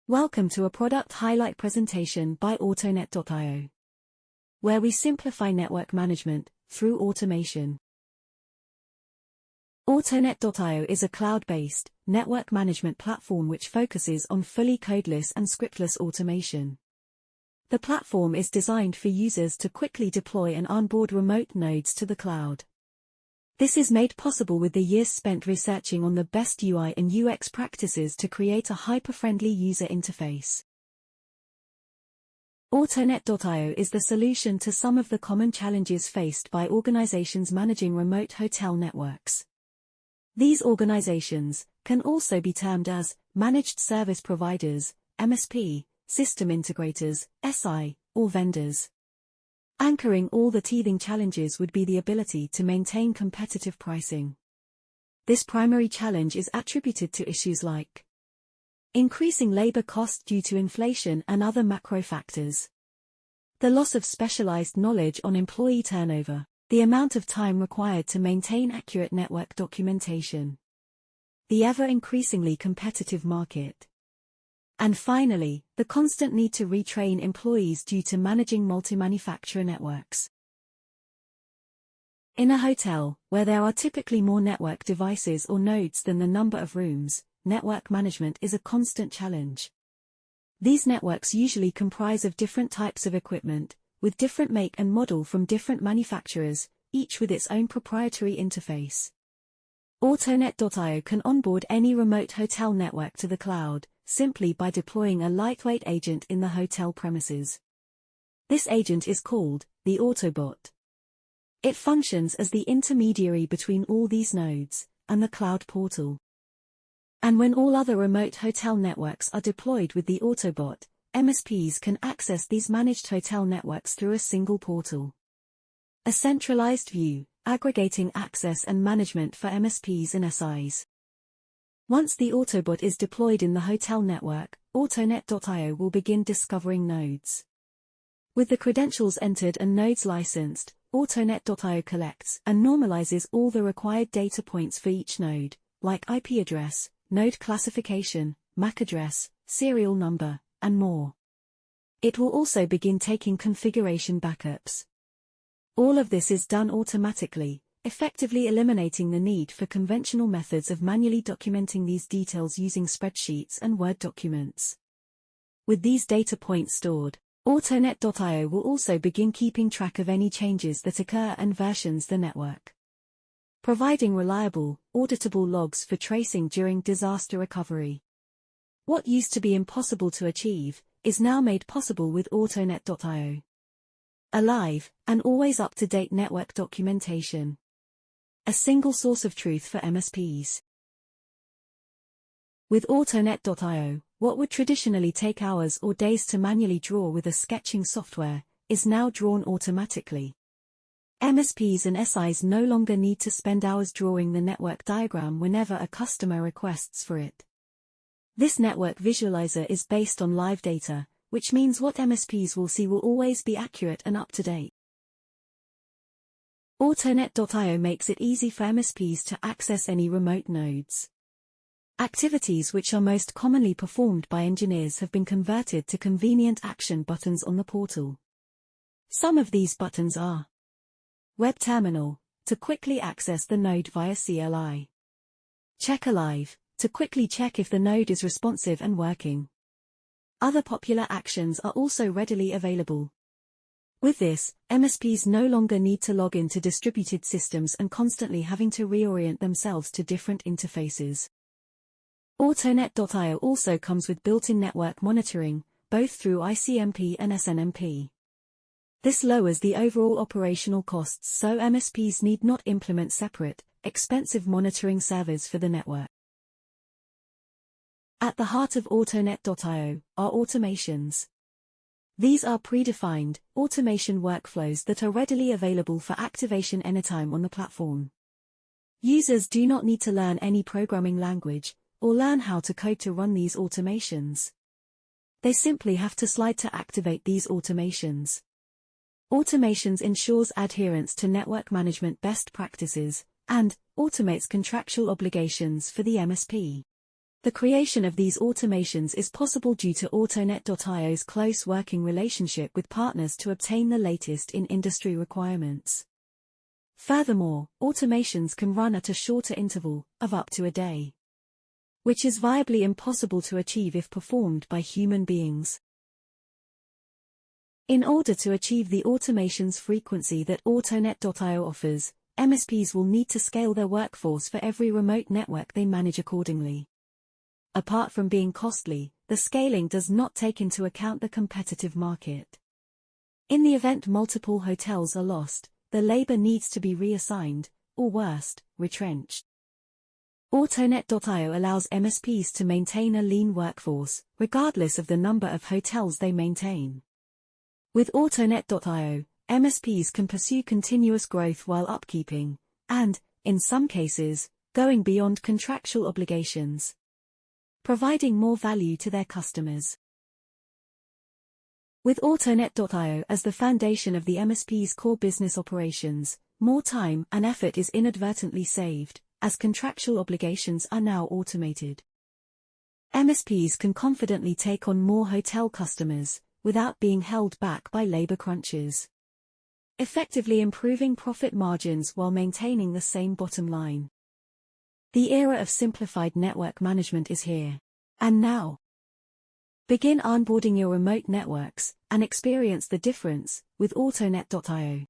Welcome to a product highlight presentation by Awetonet-io, where we simplify network management through automation. Awetonet-io is a cloud-based network management platform which focuses on fully codeless and scriptless automation. The platform is designed for users to quickly deploy and onboard remote nodes to the cloud. This is made possible with the years spent researching on the best UI and UX practices to create a hyper-friendly user interface. Awetonet-io is the solution to some of the common challenges faced by organizations managing remote hotel networks. These organizations can also be termed as managed service providers, MSP, system integrators, SI, or vendors. Anchoring all the teething challenges would be the ability to maintain competitive pricing. This primary challenge is attributed to issues like increasing labor cost due to inflation and other macro factors, the loss of specialized knowledge on employee turnover, the amount of time required to maintain accurate network documentation, the ever-increasingly competitive market, and finally, the constant need to retrain employees due to managing multi-manufacturer networks. In a hotel, where there are typically more network devices or nodes than the number of rooms, network management is a constant challenge. These networks usually comprise of different types of equipment, with different make and model from different manufacturers, each with its own proprietary interface. Awetonet-io can onboard any remote hotel network to the cloud, simply by deploying a lightweight agent in the hotel premises. This agent is called the Autobot. It functions as the intermediary between all these nodes and the cloud portal. And when all other remote hotel networks are deployed with the Autobot, MSPs can access these managed hotel networks through a single portal. A centralized view, aggregating access and management for MSPs and SIs. Once the Autobot is deployed in the hotel network, Awetonet-io will begin discovering nodes. With the credentials entered and nodes licensed, Awetonet-io collects and normalizes all the required data points for each node, like IP address, node classification, MAC address, serial number, and more. It will also begin taking configuration backups. All of this is done automatically, effectively eliminating the need for conventional methods of manually documenting these details using spreadsheets and Word documents. With these data points stored, Awetonet-io will also begin keeping track of any changes that occur and versions the network, providing reliable, auditable logs for tracing during disaster recovery. What used to be impossible to achieve is now made possible with Awetonet-io. A live and always up-to-date network documentation. A single source of truth for MSPs. With Awetonet-io, what would traditionally take hours or days to manually draw with a sketching software, is now drawn automatically. MSPs and SIs no longer need to spend hours drawing the network diagram whenever a customer requests for it. This network visualizer is based on live data, which means what MSPs will see will always be accurate and up-to-date. Awetonet-io makes it easy for MSPs to access any remote nodes. Activities which are most commonly performed by engineers have been converted to convenient action buttons on the portal. Some of these buttons are Web Terminal, to quickly access the node via CLI. Check Alive, to quickly check if the node is responsive and working. Other popular actions are also readily available. With this, MSPs no longer need to log into distributed systems and constantly having to reorient themselves to different interfaces. Awetonet-io also comes with built-in network monitoring, both through ICMP and SNMP. This lowers the overall operational costs, so MSPs need not implement separate, expensive monitoring servers for the network. At the heart of Awetonet-io are automations. These are predefined, automation workflows that are readily available for activation anytime on the platform. Users do not need to learn any programming language, or learn how to code to run these automations. They simply have to slide to activate these automations. Automations ensures adherence to network management best practices, and automates contractual obligations for the MSP. The creation of these automations is possible due to Awetonet-io's close working relationship with partners to obtain the latest in industry requirements. Furthermore, automations can run at a shorter interval, of up to a day, which is viably impossible to achieve if performed by human beings. In order to achieve the automation's frequency that Awetonet-io offers, MSPs will need to scale their workforce for every remote network they manage accordingly. Apart from being costly, the scaling does not take into account the competitive market. In the event multiple hotels are lost, the labor needs to be reassigned, or worst, retrenched. Awetonet-io allows MSPs to maintain a lean workforce, regardless of the number of hotels they maintain. With Awetonet-io, MSPs can pursue continuous growth while upkeeping, and, in some cases, going beyond contractual obligations, providing more value to their customers. With Awetonet-io as the foundation of the MSP's core business operations, more time and effort is inadvertently saved, as contractual obligations are now automated. MSPs can confidently take on more hotel customers, without being held back by labor crunches, effectively improving profit margins while maintaining the same bottom line. The era of simplified network management is here. And now, begin onboarding your remote networks, and experience the difference, with Awetonet-io.